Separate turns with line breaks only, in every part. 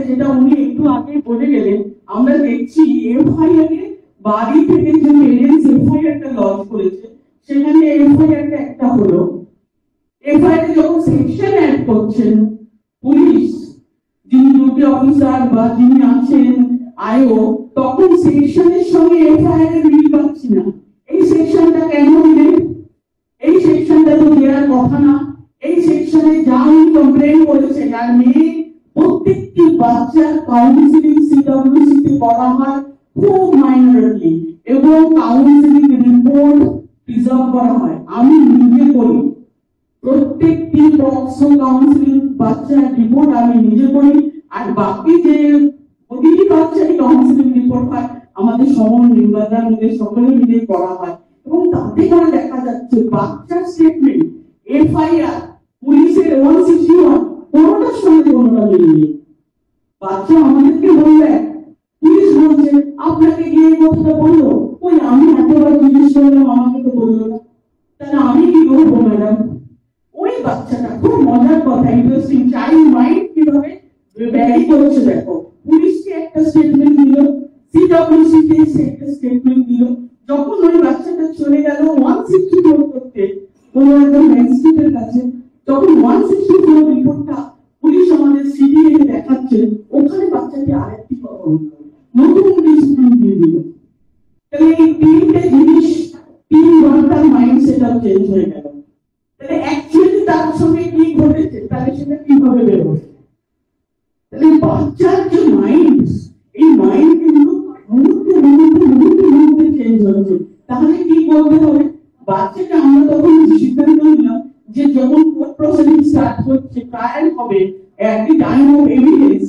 যেটা উনি একটু আগে বলে গেলেন, আমরা দেখছি এফআইআর এ বাড়ি থেকে যে পেরেন্টস এফআইআরটা লঞ্চ করেছে, সেখানে এফআইআরটা একটা হলো, এফআইআর যখন সেকশন অ্যাড করছেন পুলিশ, যিনি ডিউটি অফিসার বা যিনি আছেন আইও, তখন সেকশনের সঙ্গে এফআইআর এর মিল পাচ্ছি না। এই সেকশনটা কেন দিলেন? এই সেকশনটা তো দেওয়ার কথা না। এই সেকশনে যা উনি কমপ্লেন করেছে, আর মেয়ে প্রত্যেকটি বাচ্চার কাউন্সিলিং সিডব্লিউসি তে করা হয় খুব মাইনরলি, এবং কাউন্সিলিং রিপোর্ট প্রিজার্ভ করা হয়। আমি নিজে করি প্রত্যেকটি পক্সো কাউন্সিলিং বাচ্চার রিপোর্ট আমি নিজে করি, আর বাকি যে প্রতিটি বাচ্চারই কাউন্সিলিং রিপোর্ট হয় আমাদের সমন নির্বাচন মিলে সকলে মিলে করা হয়। এবং তাতে করে দেখা যাচ্ছে বাচ্চার স্টেটমেন্ট, এফআইআর, পুলিশের 161 কোনোটার সঙ্গে কোনোটা মিলেনি। বাচ্চা আমাদেরকে বলবে, পুলিশ বলছে আপনাকে গিয়ে কথাটা বললো, ওই আমি এতবার জিজ্ঞেস করলাম আমাকে তো বললো না, তাহলে আমি কি করবো ম্যাডাম? ওই বাচ্চাটা খুব মজার কথা, ইন্টারেস্টিং, চাইল্ড মাইন্ড কিভাবে ভ্যারি করছে দেখো। পুলিশকে একটা স্টেটমেন্ট দিল, সিডব্লিউসি কে একটা স্টেটমেন্ট দিল, যখন ওই বাচ্চাটা চলে গেল 164 করতে কোনো একটা ম্যাজিস্ট্রেটের কাছে, তখন 164 রিপোর্টটা পুলিশ আমাদের সিডিএ দেখাচ্ছে, ওখানে বাচ্চাটি আরেকটি কথা বলল, নতুন ডিসিপ্লিন দিয়ে দিল। তাহলে এই তিনটে জিনিস 3 ঘন্টার মাইন্ডসেট আপ চেঞ্জ হয়ে গেল। তাহলে অ্যাকচুয়ালি তার সঙ্গে কি ঘটেছে, তাহলে সেটা কিভাবে বেরোবে? তাহলে বাচ্চার যে মাইন্ড, এই মাইন্ড কিন্তু মুহূর্তে চেঞ্জ হচ্ছে। তাহলে কি করতে হবে? বাচ্চাকে আমরা তখন সিদ্ধান্ত নিলাম যে যখন কোর্ট প্রসিডিং স্টার্ট হচ্ছে, ট্রায়াল হবে, একটি টাইম অফ এভিডেন্স,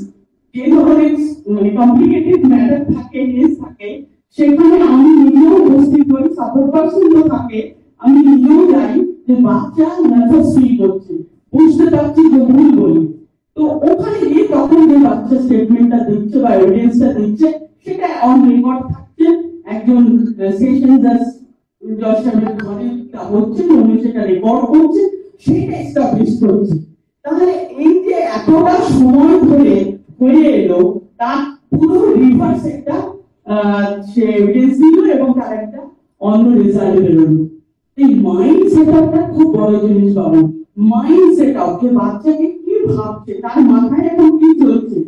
যে ধরনের মানে কমপ্লিকেটেড ম্যাটার থাকে, কেস থাকে, সেখানে আমি নিজেও উপস্থিত হই, সাপোর্ট পারসন তো থাকে, আমি নিজেও যাই যে বাচ্চা নার্ভাস ফিল করছে, বুঝতে পারছি যে ভুল বলি। তো ওখানে গিয়ে তখন যে বাচ্চা স্টেটমেন্টটা দিচ্ছে বা এভিডেন্সটা দিচ্ছে, সেটা অন রেকর্ড থাকছে, একজন সেশন জাজ সাহেবের ঘরে হচ্ছে, উনি সেটা রেকর্ড করছে, সেটা এস্টাবলিশ করছে। তাহলে এই যে এতটা সময় ধরে হয়ে এলো, তার পুরো রিভার্স একটা সে এভিডেন্স দিল এবং তার একটা অন্য রেজাল্ট বেরোলো। এই মাইন্ড সেটআপটা খুব বড় জিনিস বাবু। মাইন্ড সেটআপ, যে বাচ্চাকে কি ভাবছে, তার মাথায় এখন কি চলছে,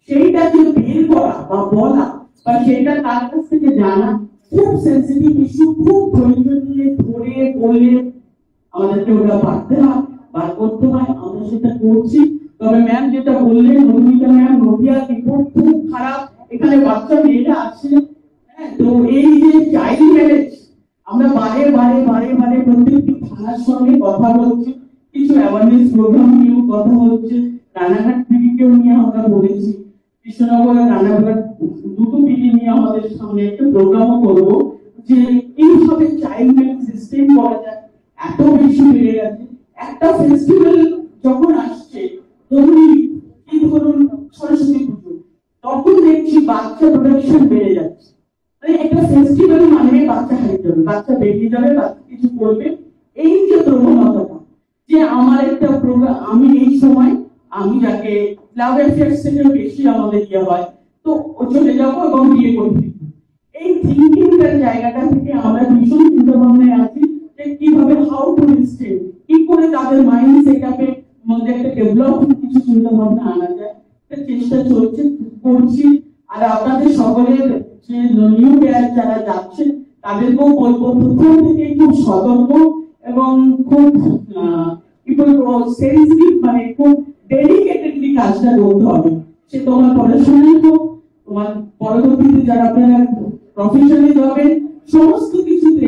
সেইটা যে বের করা বা বলা বা সেটা তার কাছ থেকে জানা খুব সেন্সিটিভ ইস্যু। খুব ধৈর্য নিয়ে ধরে বলে আমাদেরকে ওটা পারতে হয়, বার করতে হয়, আমরা সেটা করছি। তবে ম্যাম যেটা বললেন, নন্দিতা ম্যাম, নদিয়ার রিপোর্ট খুব খারাপ, এখানে বাচ্চা মেয়েরা আছে। তো এই যে চাইল্ড ম্যারেজ, আমরা বারে বারে বারে বারে প্রত্যেকটি থানার সঙ্গে কথা বলছি, কিছু অ্যাওয়ারনেস প্রোগ্রাম নিয়েও কথা হচ্ছে, রানাঘাট পিডিকেও নিয়ে আমরা বলেছি, কৃষ্ণনগর আর রানাঘাট দুটো পিডি নিয়ে আমাদের সামনে একটা প্রোগ্রামও করবো, যে এইভাবে চাইল্ড ম্যারেজ সিস্টেম করা যায়। এত বেশি বেড়ে গেছে। একটা ফেস্টিভ্যাল যখন আসছে, কি ধরুন সরস্বতী পুজো, তখন দেখছি বাচ্চা প্রোডাকশন বেড়ে যাচ্ছে। একটা ফেস্টিভ্যাল মানে বাচ্চা হারিয়ে যাবে, বাচ্চা বেরিয়ে যাবে, বাচ্চা কিছু করবে, এই যে প্রবণতাটা, যে আমার একটা প্রোগ্রাম, আমি এই সময় আমি যাকে লাভ অ্যাফেয়ার্স থেকে বেশি আমাদের ইয়ে হয়, তো চলে যাবো এবং বিয়ে করবো। এই থিঙ্কিংটার জায়গাটা থেকে আমরা ভীষণ চিন্তা ভাবনায় আছি যে কিভাবে হাউ টু ইনস্টেল, কি করে তাদের মাইন্ড সেটআপের মধ্যে একটা ডেভেলপ কিছু চিন্তা ভাবনা আনা যায়, চেষ্টা চলছে, করছি। আর আপনাদের সকলের যে নিউ ব্যাচ যারা যাচ্ছে, তাদেরকেও বলবো প্রথম থেকে খুব সতর্ক এবং খুব কি বলবো সেন্সিটিভ, মানে খুব ডেডিকেটেডলি কাজটা করতে হবে। সে তোমার পড়াশোনাই হোক, তোমার পরবর্তীতে যারা আপনারা প্রফেশনে যাবেন, সমস্ত কিছুতে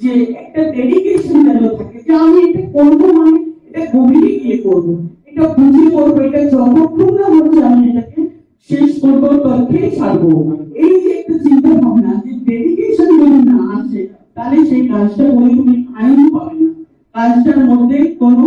যে একটা ডেডিকেশন যেন থাকে, যে আমি এটা করবো, মানে এটা গভীরে গিয়ে করবো, এটা বুঝে করবো, এটা যতক্ষণ না হচ্ছে আমি এটাকে শেষ করবো, তথ্যে ছাড়বো। এই যে একটা চিন্তা ভাবনা, যে ডেডিকেশন যদি না আসে, তাহলে সেই কাজটা করে তুমি আইন পাবে না, কাজটার মধ্যে কোনো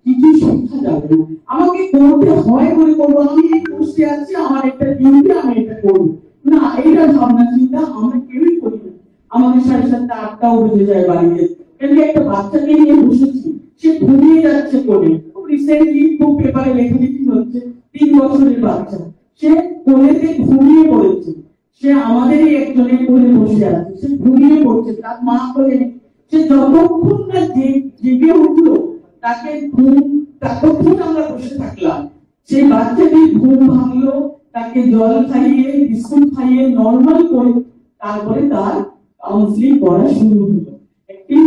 কিছু শেখা যাবে না। আমাকে করতে হয় বলে করবো, আমি এই পোস্টে আছি, আমার একটা ডিউটি, আমি এটা করবো না, এইটা ভাবনা চিন্তা আমরা কেউই করি না। আমাদের 7:30 8টাও বেজে যায় বাড়িতে, কিন্তু একটা বাচ্চাকে নিয়ে বসেছি, সে ঘুমিয়ে যাচ্ছে করে। রিসেন্টলি খুব পেপারে লেখালেখি হচ্ছে, 3 বছরের বাচ্চা, সে কোলেতে ঘুমিয়ে পড়েছে, সে আমাদেরই একজনের কোলে বসে আছে, সে ঘুমিয়ে পড়ছে, তার মা কোলে নেই। সে যতক্ষণ না জেগে উঠলো, তাকে ঘুম, ততক্ষণ আমরা বসে থাকলাম। সেই বাচ্চাটির ঘুম ভাঙলো, তাকে জল খাইয়ে, বিস্কুট খাইয়ে নর্মাল করে তারপরে তার কাউন্সিলিং করা শুরু হলো। একটি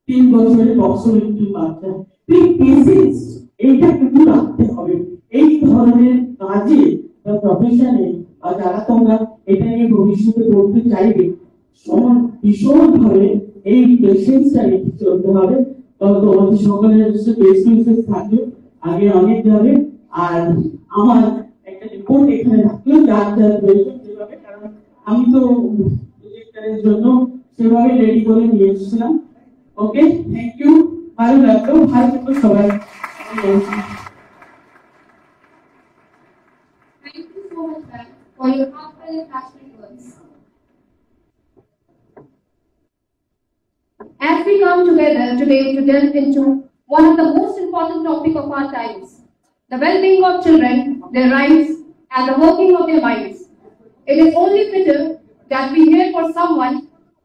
3 বছরের বক্সলিটির বাচ্চা। পেশেন্স এইটা কিন্তু রাখতে হবে এই ধরনের কাজে বা প্রফেশনে, বা যারা তোমরা এটা নিয়ে ভবিষ্যতে করতে চাইবে, ভীষণ ভাবে এই পেশেন্সটা রেখে চলতে হবে। তোমাদের সকলের এক্সপিরিয়েন্স থাকবে, আগে অনেক যাবে। আর আমার একটা রিপোর্ট এখানে রাখলো, যার যার প্রয়োজন সেভাবে, কারণ আমি তো প্রজেক্টরের জন্য সেভাবে রেডি করে নিয়ে এসেছিলাম। ওকে, থ্যাংক ইউ। ভালো লাগলো, ভালো থাকো সবাই।
Thank you so much, ma'am, for your heartfelt and passionate words. As we come together today to delve into one of the most important topics of our times, the well-being of children, their rights, and the working of their minds, it is only fitting that we hear for someone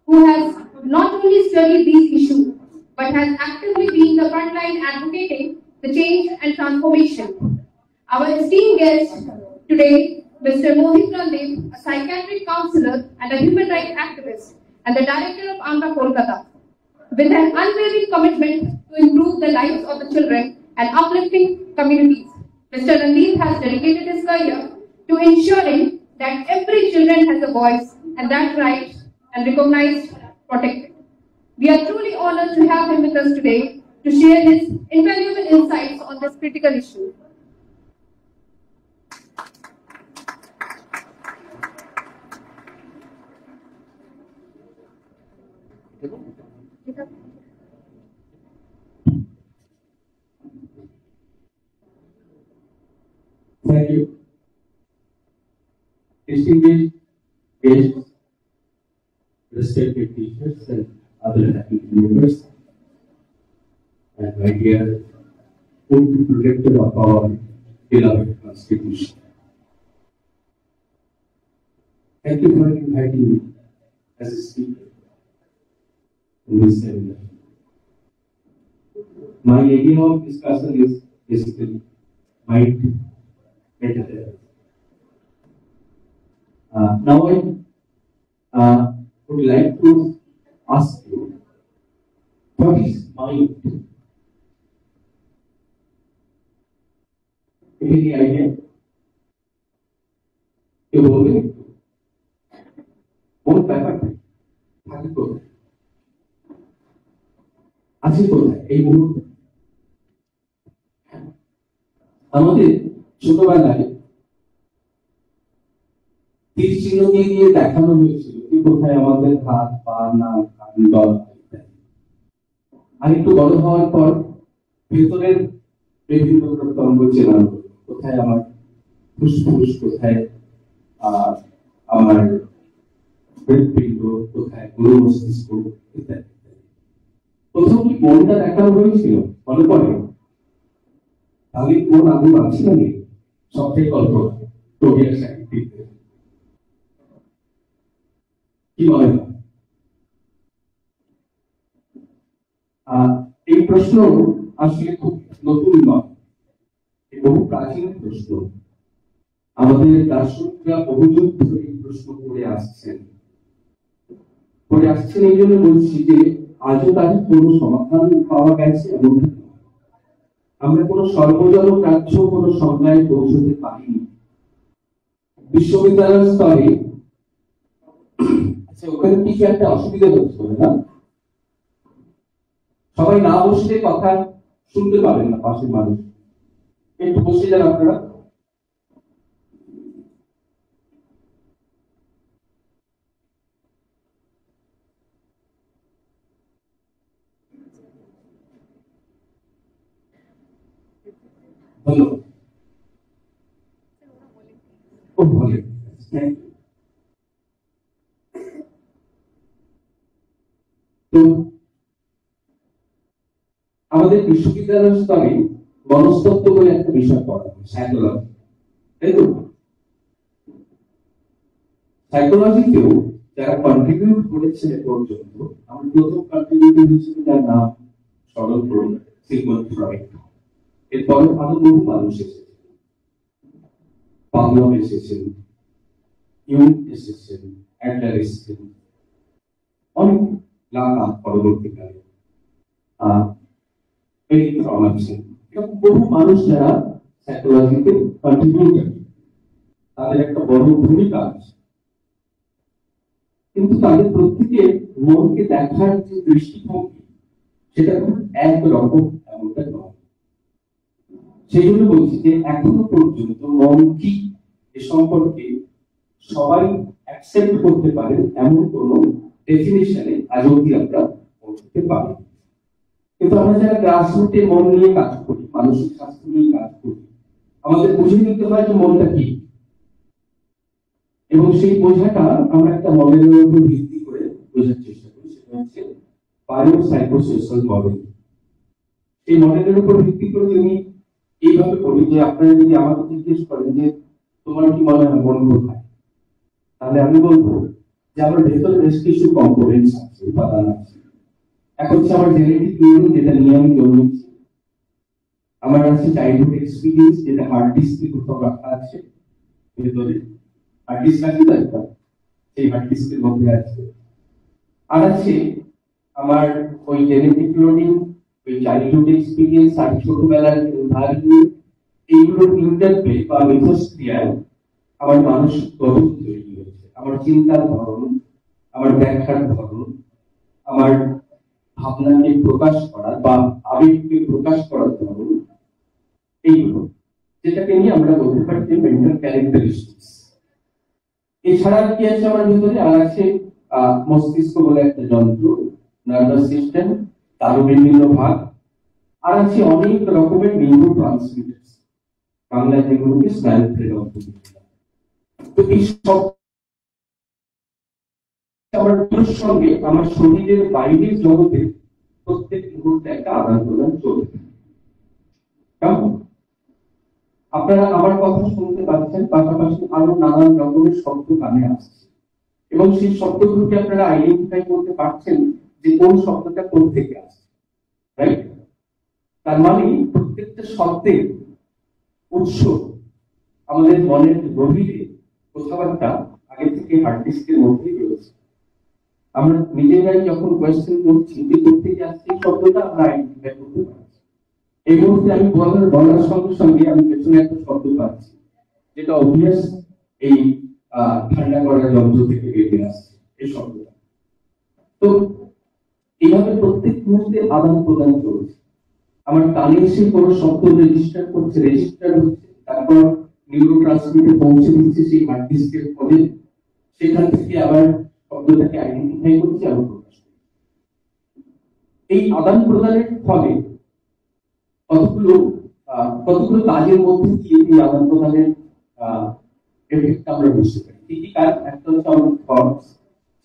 who has not only studied these issues, but has actively been the frontline advocating the change and transformation. Our esteemed guest today, Mr. Mohit Randeep, a psychiatric counselor and a human rights activist, and the director of AMRA Kolkata, with an unwavering commitment to improve the lives of the children and uplifting communities. Mr. Randeep has dedicated his career to ensuring that every children has a voice and that right and recognized, protected. We are truly honored to have him with us today to share his invaluable insights on this critical issue.
Thank you. Distinguished guests, respected teachers and other faculty members, and my dear old protector of our beloved Constitution. Thank you for inviting me as a speaker in this seminar. My area of discussion is basically mind, mental health. Now I would like to ask you, what is mind? Any idea? You will be কোন ব্যাপারটা থাকে কোথায়, আছে কোথায় এই মুহূর্তে? আমাদের ছোটবেলায় তীর চিহ্ন দিয়ে দেখানো হয়েছিল যে কোথায় আমাদের হাত, পা, নাক, কান, গলা ইত্যাদি। আর একটু বড় হওয়ার পর ভেতরের বিভিন্ন প্রত্যঙ্গ চেনানো হলো, কোথায় আমার ফুসফুস, কোথায় আমার হৃদপিণ্ড, কোথায় গুরু মস্তিষ্ক ইত্যাদি। প্রথম কি মনটা দেখানো হয়েছিল মনে পড়ে? তাহলে কোন আগুন আছে না নেই? সবটাই কল্পনা, কবির সাহিত্যিক কি বলেন? এই প্রশ্ন আসলে খুব নতুন নয়, বহু প্রাচীন প্রশ্ন। আমাদের দার্শনিকরা বহুযুগ ধরে এই প্রশ্ন করে আসছেন এই জন্য বলছি যে আজও তাদের কোনো সমাধান পাওয়া গেছে এমন আমরা কোনো সর্বজন গ্রাহ্য কোনো সংজ্ঞায় পৌঁছতে পারিনি। বিশ্ববিদ্যালয়ের স্তরে ওখানে কিছু একটা অসুবিধা হচ্ছে না, সবাই না বসলে কথা শুনতে পাবেন না পাশের মানুষ। একটু বসে যান আপনারা। ধন্যবাদ। ও বলে তো আমাদের বিশ্ববিদ্যালয়ের স্তরে মনস্তত্ত্ব বলে একটা বিষয় পড়া হয়, সাইকোলজি, তাই তো? সাইকোলজিতেও যারা কন্ট্রিবিউট করেছে এ পর্যন্ত, আমার প্রথম কন্ট্রিবিউটর হিসেবে যার নাম স্মরণ করুন, সিগমুন্ড ফ্রয়েড। এরপরে আরো বহু মানুষ এসেছেন, পাভলভ এসেছেন, ইউং এসেছেন, অ্যাডলার এসেছেন, অনেক লাখা পরবর্তীকালে এরিক ফ্রম আছেন, এরকম বহু মানুষ যারা সাইকোলজিতে কন্ট্রিবিউটর, তাদের একটা বড় ভূমিকা আছে। কিন্তু তাদের প্রত্যেকের মনকে দেখার যে দৃষ্টিভঙ্গি, সেটা খুব একরকম এমনটা নয়। সেই জন্য বলছি যে এখনো পর্যন্ত মন কি এ সম্পর্কে সবাই অ্যাকসেপ্ট করতে পারেন এমন কোন ডেফিনিশনে আজ অব্দি আমরা পৌঁছতে পারি। কিন্তু আমরা যারা গ্রাসরুটে মন নিয়ে কাজ করি, মানসিক স্বাস্থ্য নিয়ে কাজ করি, আমাদের বুঝে নিতে হয় যে মনটা কি, এবং সেই বোঝাটা আমরা একটা মডেলের উপর ভিত্তি করে বোঝার চেষ্টা করি। সেটা হচ্ছে বায়োসাইকোসোশ্যাল মডেল। এই মডেলের উপর ভিত্তি করে আমি এইভাবে বলি যে আপনারা যদি আমাকে জিজ্ঞেস করেন যে তোমার কি মনে হয় মন কোথায়, তাহলে আমি বলবো যে আমার ভেতরে বেশ কিছু কম্পোনেন্টস আছে, উপাদান আছে। এক হচ্ছে আমার জেনেটিক নিউরন, যেটা নিয়ে আমি জন্মেছি। আমার আছে চাইল্ডহুড এক্সপিরিয়েন্স, যেটা হার্ড ডিস্কে কোথাও রাখা আছে ভেতরে। হার্ড ডিস্ক আছে তো একটা, সেই হার্ড ডিস্কের মধ্যে আছে। আর আছে আমার ওই জেনেটিক লোডিং, ওই চাইল্ডহুড এক্সপিরিয়েন্স আর ছোটবেলার এনভায়রনমেন্ট, এইগুলোর ইন্টারপ্লে বা মিথস্ক্রিয়ায় আমার মানসিক গঠন তৈরি হয়েছে। আমার চিন্তার ধরন, আমার ব্যাখ্যার ধরন, আমার ভাবনাকে প্রকাশ করা বা আবেগকে প্রকাশ করার ধরন, এইগুলো, যেটাকে নিয়ে আমরা বলতে পারি যে মেন্টাল ক্যারেক্টারিস্টিক্স। এছাড়া কি আছে আমার ভিতরে? আর আছে মস্তিষ্ক বলে একটা যন্ত্র, নার্ভাস সিস্টেম, তারও বিভিন্ন ভাগ। আর আছে অনেক রকমের নিউরো ট্রান্সমিটার্স, বাংলায় যেগুলোকে স্নায়ু প্রেরক বলে। তো এই সব আমার সঙ্গে আমার শরীরের বাইরের জগতে প্রত্যেক মুহূর্তে একটা আদান প্রদান চলবে। আপনারা আমার কথা শুনতে পাচ্ছেন, পাশাপাশি আরো নানান রকমের শব্দ কানে আসছে, এবং সেই শব্দগুলোকে আপনারা আইডেন্টিফাই করতে পারছেন যে কোন শব্দটা কোন থেকে আসছে, রাইট? তার মানে প্রত্যেকটা শব্দের উৎস আমাদের মনের গভীরে কোথাও একটা আগে থেকে হার্ড ডিস্কের মধ্যেই রয়েছে। আমরা নিজেরাই যখন কোয়েশ্চেন করছি যে কোথেকে আসছে এই শব্দটা, আমরা আইডেন্টিফাই করতে পারছি। এই মুহূর্তে আমি বলার সঙ্গে সঙ্গে আমি পেছনে একটা শব্দ পাচ্ছি, যেটা অবভিয়াস এই ঠান্ডা করার যন্ত্র থেকে বেরিয়ে আসছে এই শব্দটা। তো এইভাবে প্রত্যেক মুহূর্তে আদান প্রদান চলছে। আমার কানে এসে কোনো শব্দ রেজিস্টার করছে, রেজিস্টার হচ্ছে, তারপর নিউরো ট্রান্সমিটার পৌঁছে দিচ্ছে সেই হার্ড ডিস্কের ফলে, সেখান থেকে আবার শব্দটাকে আইডেন্টিফাই করছে এবং প্রকাশ করছে। এই আদান প্রদানের ফলে কতগুলো কাজের মধ্যে দিয়ে এই আদান প্রদানের এফেক্ট আমরা বুঝতে পারি। কি কি কাজ? একটা হচ্ছে আমার থটস,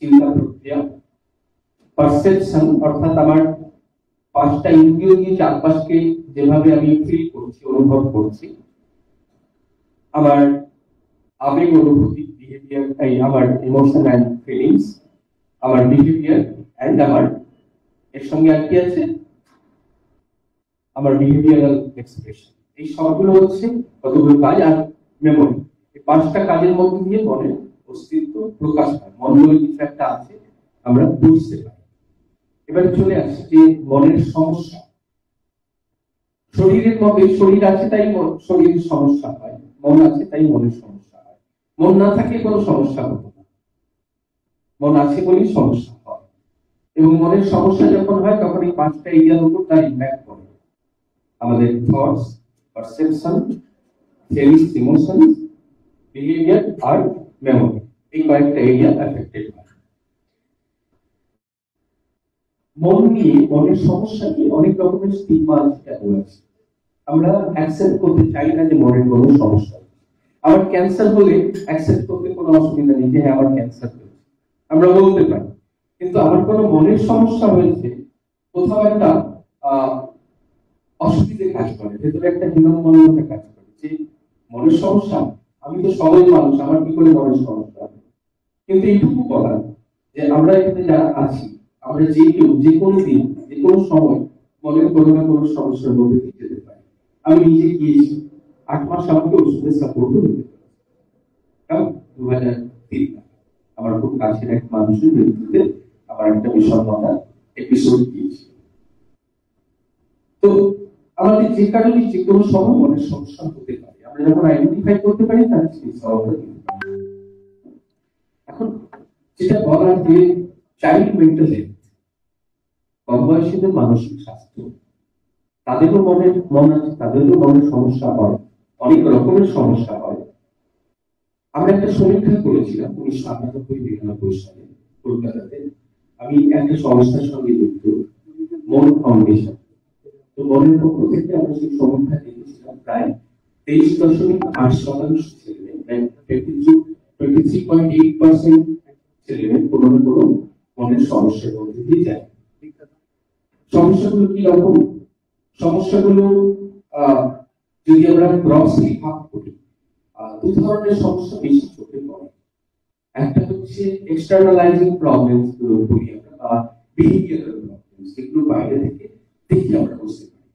চিন্তা প্রক্রিয়া, পারসেপশন, অর্থাৎ আমার পাঁচটা ইন্দ্রিয় দিয়ে চারপাশকে যেভাবে আমি ফিল করছি, অনুভব করছি, আমার আবেগ অনুভূতি, বিহেভিয়ার, আমার ইমোশন অ্যান্ড ফিলিংস, আমার বিহেভিয়ার অ্যান্ড আমার এর সঙ্গে আর কি আছে আমার বিহেভিয়ারাল এক্সপ্রেশন। এই সবগুলো হচ্ছে কতগুলো কাজ। আর মেমোরি, এই পাঁচটা কাজের মধ্যে দিয়ে মনের অস্তিত্ব প্রকাশ পায়, মন বলে কিছু একটা আছে আমরা বুঝতে পারি। এবার চলে আসছে যে মনের সমস্যা। শরীরের মধ্যে শরীর আছে তাই শরীরের সমস্যা হয়, মন আছে তাই মনের সমস্যা হয়। মন না থাকলে কোনো সমস্যা হতো না, মন আছে বলেই সমস্যা হয়। এবং মনের সমস্যা যখন হয় তখন এই পাঁচটা এরিয়ার উপর তার ইম্প্যাক্ট পড়ে। আমাদের thoughts, perception, feelings, emotions, behaviour আর মেমোরি, এই কয়েকটা এরিয়া এফেক্টেড হয়। মন নিয়ে, মনের সমস্যা নিয়ে অনেক রকমের স্টিগমা আছে। আমরা অ্যাকসেপ্ট করতে চাই না যে মনের কোনো সমস্যা। আমার ক্যান্সার হলে অ্যাকসেপ্ট করতে কোনো অসুবিধা নেই যে হ্যাঁ আমার ক্যান্সার হয়েছে, আমরা বলতে পারি। কিন্তু আমার কোনো মনের সমস্যা হয়েছে, কোথাও একটা অসুবিধে কাজ করে, ভেতরে একটা হীনমন্যতা কাজ করে যে মনের সমস্যা, আমি তো সবাই মানুষ, আমার কি করে মনের সমস্যা? কিন্তু এইটুকু বলার যে আমরা এখানে যারা আছি, আমরা যে কেউ যে কোনো দিন যে কোনো সময় মনের কোনো না কোনো সমস্যার মধ্যে দিয়ে যেতে পারি। আমি নিজে গিয়েছি, 8 মাস আমাকে ওষুধের সাপোর্টও দিতে পারে, কারণ 2003 আমার খুব কাছের এক মানুষের মৃত্যুতে আমার একটা বিষণ্ণতার এপিসোড গিয়েছিল। তো আমাদের যে কারণে যে কোনো সময় মনের সমস্যা হতে পারে, আমরা যখন আইডেন্টিফাই করতে পারি তার চিকিৎসাটা দিতে পারি। এখন যেটা বলার যে চাইল্ড মেন্টাল হেলথ, কম বয়সীদের মানসিক স্বাস্থ্য, তাদেরও মন আছে, তাদেরও মনের সমস্যা হয়, অনেক রকমের সমস্যা হয়। আমরা একটা সমীক্ষা করেছিলাম 1998-99 সালে কলকাতাতে। আমি একটা সংস্থার সঙ্গে যুক্ত, মন ফাউন্ডেশন। তো মনের পক্ষ থেকে আমরা সেই সমীক্ষা দেখেছিলাম প্রায় 23.8% ছেলেমেয়ে, 23.8% ছেলেমেয়ে কোনো না কোনো মনের সমস্যার মধ্যে দিয়ে যায়। সমস্যাগুলো কি রকম? সমস্যাগুলো যদি আমরা গ্রসলি ভাগ করি, 2 ধরনের সমস্যা বেশি চোখে পড়ে। একটা হচ্ছে এক্সটার্নালাইজিং প্রবলেমস গুলো বলি আমরা, বা বিহেভিয়ারাল প্রবলেমস, যেগুলো বাইরে থেকে দেখে আমরা বুঝতে পারি।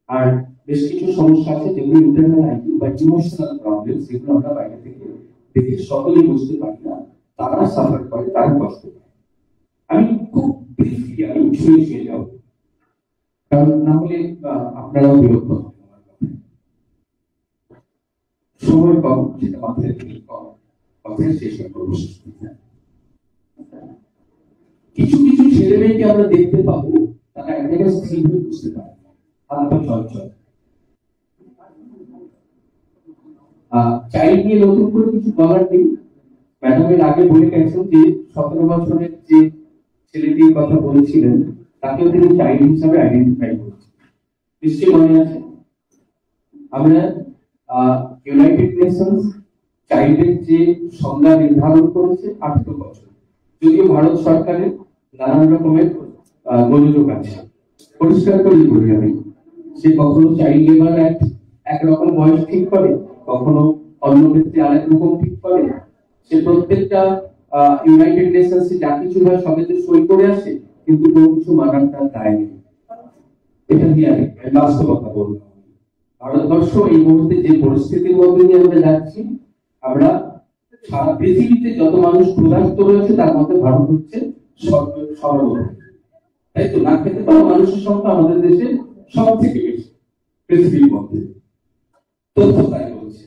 আর বেশ কিছু সমস্যা আছে যেগুলো ইন্টারনালাইজিং বা ইমোশনাল প্রবলেমস, যেগুলো আমরা বাইরে থেকে দেখে সকলে বুঝতে পারি না, তারা সাফার করে, তারা কষ্ট পায়। আমি খুব ব্রিফলি আমি শুয়ে যাব, কারণ না হলে আপনারাও বিরক্ত হবেন আমার কথায়। সময় কম, সেটা মাথায় রেখে কথায় চেষ্টা করবো। কিছু কিছু ছেলে মেয়েকে আমরা দেখতে পাবো, তারা এক জায়গায় স্থির হয়ে বুঝতে পারে, হাত পা চঞ্চল। চাইল্ড নিয়ে নতুন করে কিছু বলার নেই। ম্যাডামের আগে বলে গেছেন যে 17 বছরের যে ছেলেটির কথা বলেছিলেন, তাকেও তিনি চাইল্ড হিসাবে আইডেন্টিফাই করেছেন, নিশ্চয়ই মনে আছে। আমরা ইউনাইটেড নেশনস চাইল্ডের যে সংজ্ঞা নির্ধারণ করেছে 18 বছর, যদিও ভারত সরকারের নানান রকমের গোলযোগ আছে। পরিষ্কার করে বলি আমি, সে কখনো চাইল্ড লেবার অ্যাক্ট একরকম বয়স ঠিক করে, কখনো অন্য ক্ষেত্রে আরেক রকম ঠিক করে। সে প্রত্যেকটা ইউনাইটেড নেশনস যা কিছু হয় সবেতে সই করে আসে, কিন্তু কোনো কিছু মানার তার দায় নেই। এটা দিয়ে আমি বাস্তবতা বলবো। ভারতবর্ষ এই মুহূর্তে যে পরিস্থিতির মধ্যে দিয়ে আমরা যাচ্ছি, আমরা সারা পৃথিবীতে যত মানুষ ক্ষুধার্ত রয়েছে তার মধ্যে ভারত হচ্ছে সর্বোচ্চ, তাই তো? না খেতে পাওয়া মানুষের সংখ্যা আমাদের দেশে সব থেকে বেশি পৃথিবীর মধ্যে। তথ্য তাই বলছে,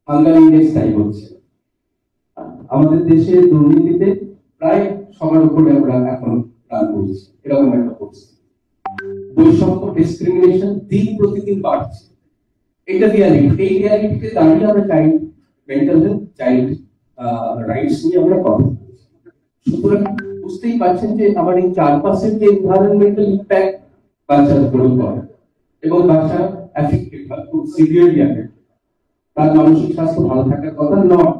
হাঙ্গার ইন্ডেক্স তাই বলছে। আমাদের দেশে দুর্নীতিতে প্রায় সবার উপরে আমরা এখন রান করছি, এরকম একটা পরিস্থিতি। বৈষম্য, ডিসক্রিমিনেশন দিন প্রতিদিন বাড়ছে। এটা রিয়ালিটিতে দাঁড়িয়ে আমরা child mental health, child rights নিয়ে আমরা কথা বলছি। সুতরাং বুঝতেই পারছেন যে আমার এই 4% যে এনভায়রনমেন্টাল ইম্প্যাক্ট বাচ্চার উপরে পড়ে, এবং বাচ্চা অ্যাফেক্টেড হয়, খুব সিভিয়ারলি অ্যাফেক্টেড। তার মানসিক স্বাস্থ্য ভালো থাকার কথা নয়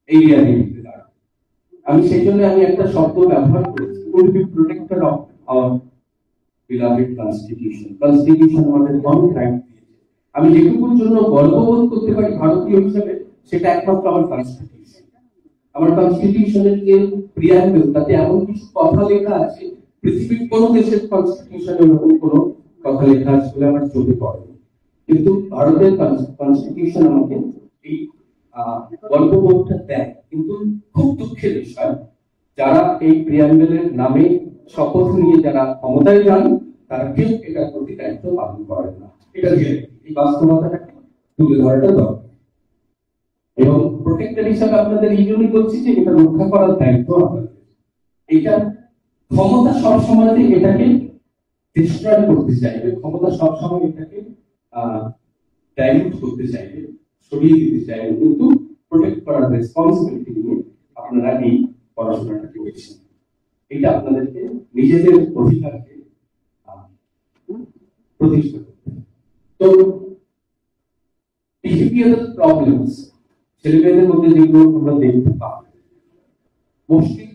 এই রিয়ালিটিতে দাঁড়ায়। আমি সেই জন্য একটা শব্দ ব্যবহার করেছি, will be protector of our beloved constitution. Constitution আমাদের অনেক রাইট দিয়েছে। আমি যেটুকুর জন্য গর্ববোধ করতে পারি ভারতীয় হিসেবে, সেটা একমাত্র আমার কনস্টিটিউশন। আমার কনস্টিটিউশনের যে প্রিয়াম্বল, তাতে এমন কিছু কথা লেখা আছে, পৃথিবীর কোন দেশের কনস্টিটিউশনে এরকম কোনো কথা লেখা আছে বলে আমার চোখে পড়েনি। কিন্তু ভারতের কনস্টিটিউশন আমাকে এই গর্ববোধটা দেয়। কিন্তু খুব দুঃখের বিষয়, যারা এই প্রিয়াম্বলের নামে শপথ নিয়ে যারা ক্ষমতায় যান, তারা কেউ এটার প্রতি দায়িত্ব পালন করেন না। এটা এই বাস্তবতাটাকে তুলে ধরাটা দরকার। এবং প্রোটেক্টর হিসাবে আপনাদের এই জন্যই বলছি যে এটা রক্ষা করার দায়িত্ব আপনাদের। এটা ক্ষমতা সবসময় এটাকে ডিস্ট্রয় করতে চাইবে, ক্ষমতা সবসময় এটাকে ডাইলুট করতে চাইবে, সরিয়ে দিতে চাইবে, কিন্তু প্রোটেক্ট করার রেসপন্সিবিলিটি নিয়ে আপনারা এই পড়াশোনাটা করেছেন। এটা আপনাদেরকে নিজেদের অধিকারকে প্রতিষ্ঠা করতে হবে। তো বিহেভিয়ারাল প্রবলেমস ছেলেমেয়েদের মধ্যে যেগুলো আমরা দেখতে পাই, মোস্টলি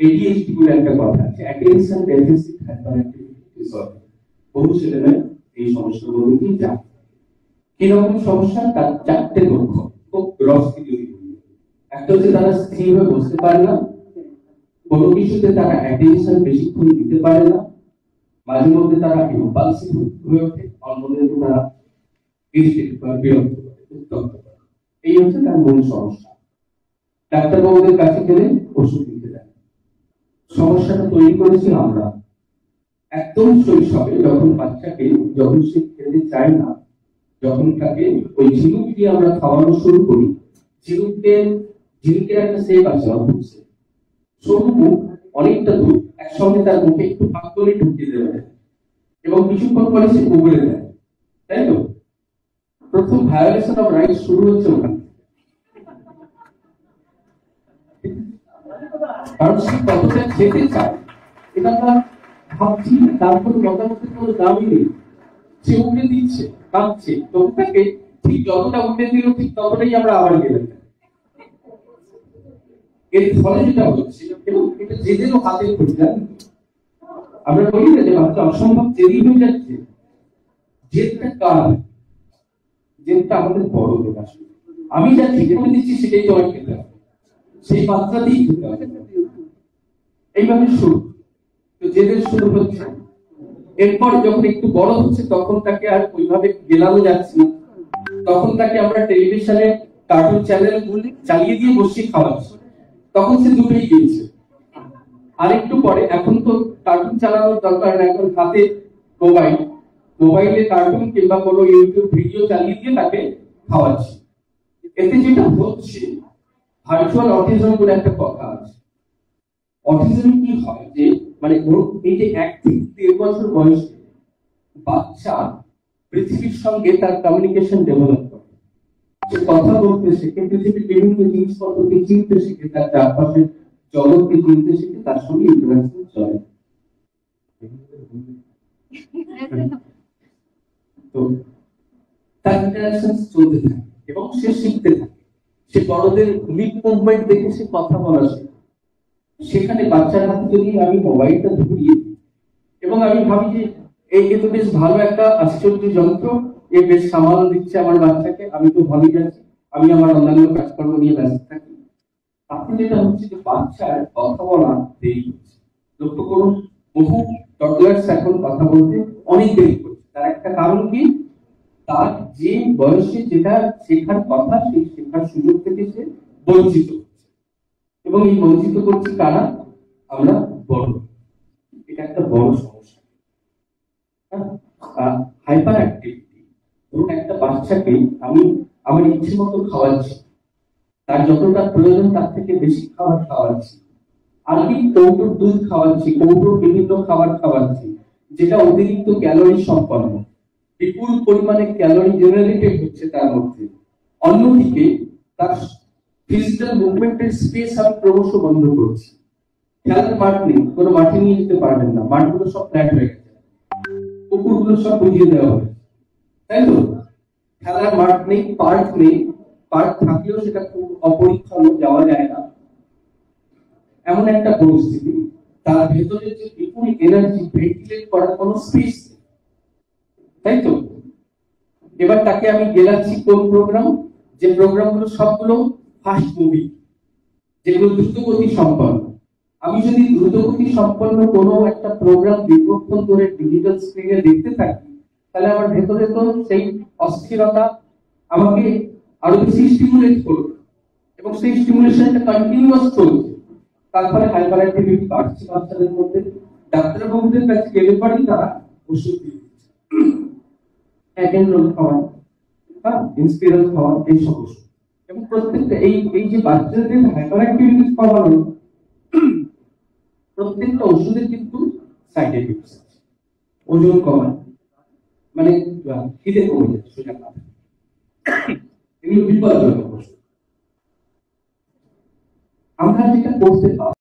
ADHD বলে একটা কথা আছে, অ্যাটেনশন ডেফিসিট হাইপারঅ্যাক্টিভিটি ডিসঅর্ডার। বহু ছেলেমেয়ে এই সমস্যাগুলো দিয়ে যায়। কিরকম সমস্যা? তার 4টে লক্ষণ, খুব গ্রসলি যদি বলি। একটা হচ্ছে তারা স্থির হয়ে বসতে পারে না, কোনো কিছুতে তারা অ্যাটেনশন বেশিক্ষণ দিতে পারে না, মাঝে মধ্যে তারা ইম্পালসিভ হয়ে ওঠে, অন্যদের তারা ইরিটেট বা বিরক্ত করে, উত্তপ্ত করে। এই হচ্ছে তার মূল সমস্যা। ডাক্তারবাবুদের কাছে গেলে ওষুধ দিতে দেয়। সমস্যাটা তৈরি করেছি আমরা একদম শৈশবে, যখন বাচ্চাকে যখন সে খেতে চায় না, যখন তাকে ওই ঝিনুক দিয়ে আমরা খাওয়ানো শুরু করি, ঝিনুকের একটা শেপ আছে অদ্ভুত, সরু মুখ, অনেকটা দূর, একসঙ্গে তার মুখে একটু ফাঁক করে ঢুকিয়ে দেবে এবং কিছুক্ষণ পরে সে উগড়ে দেয়, তাই তো? প্রথম ভায়োলেশন অফ রাইট শুরু হচ্ছে ওখানে, কারণ সে কতটা খেতে চায় এটা আমরা ভাবছি, তারপরে মতামতের কোনো দামই নেই। সে উঠে দিচ্ছে, কাঁদছে, তবু তাকে ঠিক যতটা উঠে দিল ঠিক ততটাই আমরা আবার গেলাম। এর ফলে যেটা হচ্ছে, এবং এটা জেদেরও হাতে খড়ি, জানেন? আমরা বলি না যে বাচ্চা অসম্ভব জেদি হয়ে যাচ্ছে, জেদটা কার? জেদটা আমাদের বড়দের আসলে। আমি যা ঠিক করে দিচ্ছি সেটাই তোমার খেতে হবে, সেই মাত্রাতেই খেতে হবে, এইভাবে শুরু। তো জেদের শুরু হচ্ছে, এরপর যখন একটু বড় হচ্ছে তখন তাকে আর ওইভাবে গেলানো যাচ্ছে না, তখন তাকে আমরা টেলিভিশনে কার্টুন চ্যানেল চালিয়ে দিয়ে বসিয়ে খাওয়াচ্ছি, তখন সে দুটোই গিয়েছে। আরেকটু পরে, এখন তো কার্টুন চালানোর দরকার না, এখন হাতে মোবাইলে কার্টুন কিংবা কোনো ইউটিউব ভিডিও চালিয়ে দিয়ে তাকে খাওয়াচ্ছি। এতে যেটা হচ্ছে, ভার্চুয়াল অটিজম বলে একটা কথা আছে। অটিজম কি হয় যে, মানে এই যে 1 থেকে 3 বছর বয়সে বাচ্চা পৃথিবীর সঙ্গে তার কমিউনিকেশন ডেভেলপ করে, সে কথা বলতে শেখে, পৃথিবীর বিভিন্ন জিনিসপত্রকে চিনতে শেখে, তার চারপাশের জগৎকে চিনতে শেখে, তার সঙ্গে ইন্টারাকশন চলে। তো তার ইন্টারাকশন চলতে থাকে এবং সে শিখতে থাকে, সে বড়দের লিপ মুভমেন্ট দেখে সে কথা বলা শেখে। সেখানে বাচ্চার হাতে যদি আমি মোবাইলটা ধরিয়ে এবং আমি ভাবি যে এই তো বেশ ভালো একটা আশ্চর্য যন্ত্র, এ বেশ সামাল দিচ্ছে আমার বাচ্চাকে, আমি তো ভালোই যাচ্ছি, আমি আমার অন্যান্য কাজকর্ম নিয়ে ব্যস্ত থাকি, তাতে যেটা হচ্ছে যে বাচ্চার কথা বলা দেরি হচ্ছে। লক্ষ্য করুন, বহু টডলার্স এখন কথা বলতে অনেক দেরি করছে। তার একটা কারণ কি? তার যে বয়সে যেটা শেখার কথা, সেই শেখার সুযোগ থেকে সে বঞ্চিত হচ্ছে, এবং এই বঞ্চিত করছি কারা? আমরা বড়। এটা একটা বড় সমস্যা। হাইপার অ্যাক্টিভিটি, ধরুন একটা বাচ্চাকে আমি আমার ইচ্ছে মতো খাওয়াচ্ছি, তার যতটা প্রয়োজন তার থেকে বেশি খাবার খাওয়াচ্ছি, আমি কৌটোর দুধ খাওয়াচ্ছি, কৌটোর বিভিন্ন খাবার খাওয়াচ্ছি, যেটা অতিরিক্ত ক্যালোরি সম্পন্ন, বিপুল পরিমাণে ক্যালোরি জেনারেটেড হচ্ছে তার মধ্যে। অন্যদিকে তার ফিজিক্যাল মুভমেন্টের স্পেস আমি ক্রমশ বন্ধ করছি। খেলার মাঠ নেই, কোনো মাঠে নিয়ে যেতে পারবেন না, মাঠগুলো সব ফ্ল্যাট হয়ে গেছে, পুকুরগুলো সব বুঝিয়ে দেওয়া হয়েছে, তাই তো? খেলার মাঠ নেই, পার্ক নেই, পার্ক থাকলেও সেটা খুব অপরিচ্ছন্ন, যাওয়া যায় না, এমন একটা পরিস্থিতি। তার ভেতরে যে বিপুল এনার্জি ভেন্টিলেট করার কোনো স্পেস নেই, তাই তো? এবার তাকে আমি গেলাচ্ছি কোন প্রোগ্রাম? যে প্রোগ্রামগুলো সবগুলো ফাস্ট মুভি, যেগুলো দ্রুতগতি সম্পন্ন। আমি যদি দ্রুতগতি সম্পন্ন কোনো একটা প্রোগ্রাম দীর্ঘক্ষণ ধরে ডিজিটাল স্ক্রিনে দেখতে থাকি, তাহলে আমার ভেতরে তো সেই অস্থিরতা আমাকে আরো বেশি স্টিমুলেট করবে, এবং সেই স্টিমুলেশনটা কন্টিনিউয়াস চলছে। তারপরে হাইপার অ্যাক্টিভিটি বাড়ছে বাচ্চাদের মধ্যে। ডাক্তারবাবুদের কাছে গেলে পরেই তারা ওষুধ দিয়ে দিচ্ছে, অ্যাটেনরোল খাওয়ান, ইন্সপিরাল খাওয়ান, এই সব ওষুধ। এবং প্রত্যেকটা এই যে বাচ্চাদের হাইপার অ্যাক্টিভিটি খাওয়ানো, প্রত্যেকটা ওষুধের কিন্তু সাইড এফেক্টস আছে। ওজন কমায়, মানে খিদে কমে যায়, সোজা কথা, এগুলো বিপজ্জনক ওষুধ। আমরা যেটা করতে পারি